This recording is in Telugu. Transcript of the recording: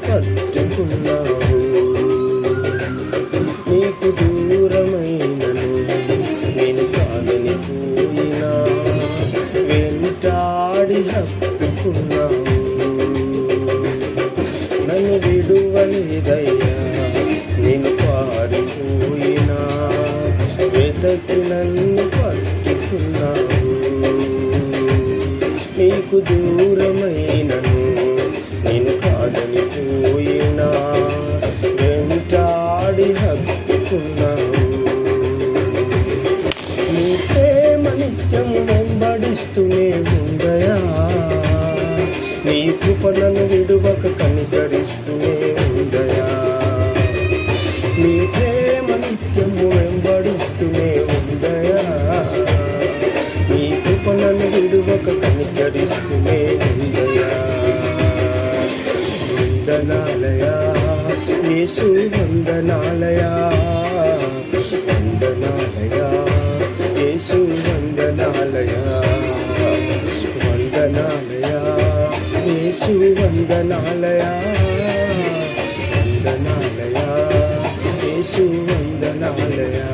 పట్టుకున్నావు. నీకు దూరమైనను నేను కాదని పోయినా వెంటాడి హత్తుకున్నావు. నన్ను విడువలేదయ్యా నేను పారిపోయినా వెతకి నన్ను పట్టుకున్నావు. నీకు దూరమైనను నేను కాదని పోయినా వెంటాడి హత్తుకున్నావు. నీ ప్రేమ నిత్యం వెంబడిస్తూనే ఉందయా, నీ కృప నన్ను విడువక కనికరిస్తూనే ఉందయా. నీ ప్రేమ నిత్యము వెంబడిస్తూనే ఉందయా, నీ కృప నన్ను విడువక కనికరిస్తూనే ఉందయా. వందనాలయా యేసు వందనాలయా, వందనాలయా యేసు వందనాలయా, వందనాలయా యేసు వందనాలయా, వందనాలయా యేసు వందనాలయా.